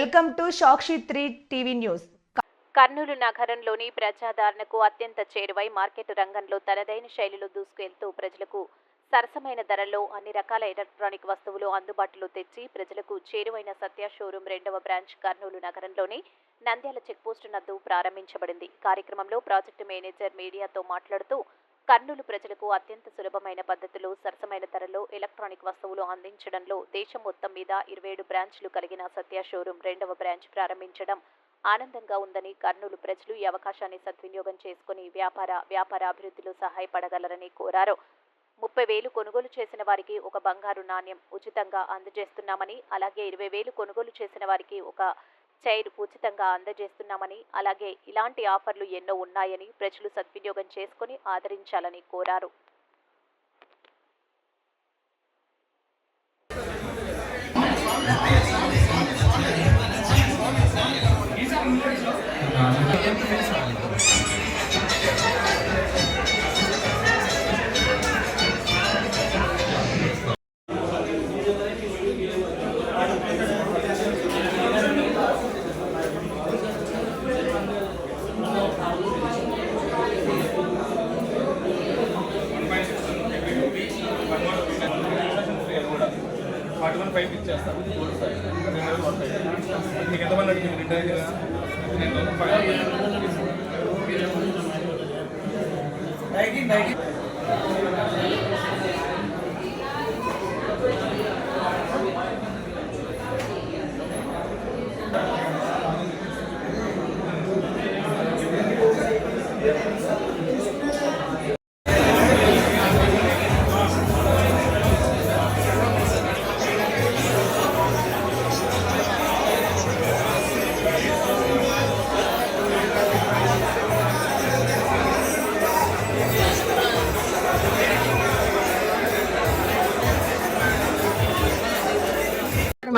Welcome to Sakshi 3 TV news. Kurnool నగరంలోని ప్రజాదరణకు అత్యంత చేరువై market రంగంలో తనదైన శైలిలో దూసుకెళ్తూ ప్రజలకు సరసమైన ధరల్లో అన్ని రకాల ఎలక్ట్రానిక్ వస్తువులు అందుబాటులో తెచ్చి ప్రజలకు చేరువైన సత్య షోరూం 2వ బ్రాంచ్ కర్నూలు నగరంలోని నంద్యాల చెక్పోస్టు నందు ప్రారంభించబడింది. కార్యక్రమంలో ప్రాజెక్టు మేనేజర్ మీడియాతో మాట్లాడుతూ కర్నూలు ప్రజలకు అత్యంత సులభమైన పద్ధతిలో సరసమైన ధరలో ఎలక్ట్రానిక్ వస్తువులు అందించడంలో దేశం మొత్తం మీద 27 బ్రాంచ్లు కలిగిన సత్య షోరూం 2వ బ్రాంచ్ ప్రారంభించడం ఆనందంగా ఉందని, కర్నూలు ప్రజలు ఈ అవకాశాన్ని సద్వినియోగం చేసుకుని వ్యాపార అభివృద్ధిలో సహాయపడగలరని కోరారు. 30,000 కొనుగోలు చేసిన వారికి ఒక బంగారు నాణ్యం ఉచితంగా అందజేస్తున్నామని, అలాగే 20,000 కొనుగోలు చేసిన వారికి ఒక చైర్ ఉచితంగా అందజేస్తున్నామని, అలాగే ఇలాంటి ఆఫర్లు ఎన్నో ఉన్నాయని ప్రజలు సద్వినియోగం చేసుకుని ఆదరించాలని కోరారు. అటువంటి పైపు ఇచ్చేస్తాను. మీకు ఎంతమంది అడిగింది? 2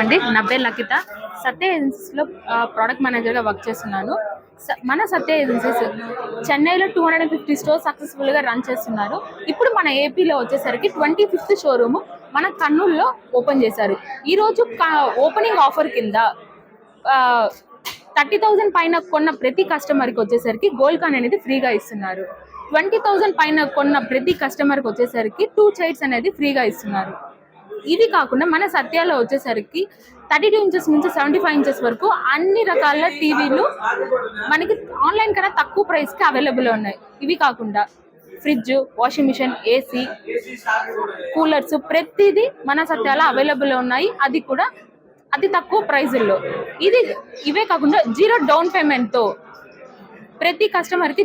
అండి. నా పేరు లకిత. సత్య ఏజెన్సీస్లో ప్రోడక్ట్ మేనేజర్గా వర్క్ చేస్తున్నాను. మన సత్య ఏజెన్సీస్ చెన్నైలో 250 స్టోర్స్ సక్సెస్ఫుల్గా రన్ చేస్తున్నారు. ఇప్పుడు మన ఏపీలో వచ్చేసరికి 25th షోరూమ్ మన కర్నూలులో ఓపెన్ చేశారు. ఈరోజు ఓపెనింగ్ ఆఫర్ కింద 30,000 పైన కొన్న ప్రతి కస్టమర్కి వచ్చేసరికి గోల్డ్ కాయిన్ అనేది ఫ్రీగా ఇస్తున్నారు. 20,000 పైన కొన్న ప్రతి కస్టమర్కి వచ్చేసరికి 2 చైర్స్ అనేది ఫ్రీగా ఇస్తున్నారు. ఇది కాకుండా మన సత్యాలో వచ్చేసరికి 32 ఇంచెస్ నుంచి 75 ఇంచెస్ వరకు అన్ని రకాల టీవీలు మనకి ఆన్లైన్ కన్నా తక్కువ ప్రైస్కి అవైలబుల్ ఉన్నాయి. ఇవి కాకుండా fridge, washing machine, AC, coolers ప్రతిదీ మన సత్యాలో అవైలబుల్ ఉన్నాయి. అది కూడా అతి తక్కువ ప్రైజుల్లో. ఇవే కాకుండా 0 డౌన్ పేమెంట్తో ప్రతి కస్టమర్కి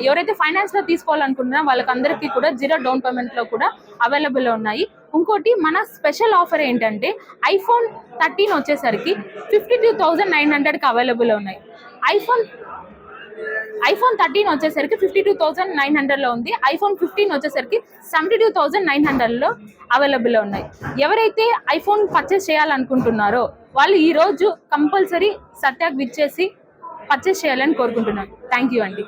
ఎవరైతే ఫైనాన్స్లో తీసుకోవాలనుకుంటున్నారో వాళ్ళకందరికీ కూడా 0 డౌన్ పేమెంట్లో కూడా అవైలబుల్ ఉన్నాయి. ఇంకోటి మన స్పెషల్ ఆఫర్ ఏంటంటే iPhone 13 వచ్చేసరికి 52,900కి అవైలబుల్ ఉన్నాయి. iPhone 13 వచ్చేసరికి 52,900లో ఉంది. iPhone 15 వచ్చేసరికి 72,900లో అవైలబుల్ ఉన్నాయి. ఎవరైతే ఐఫోన్ పర్చేస్ చేయాలనుకుంటున్నారో వాళ్ళు ఈరోజు కంపల్సరీ సత్యాకి విచ్చేసి పర్చేస్ చేయాలని కోరుకుంటున్నాను. థ్యాంక్ యూ అండి.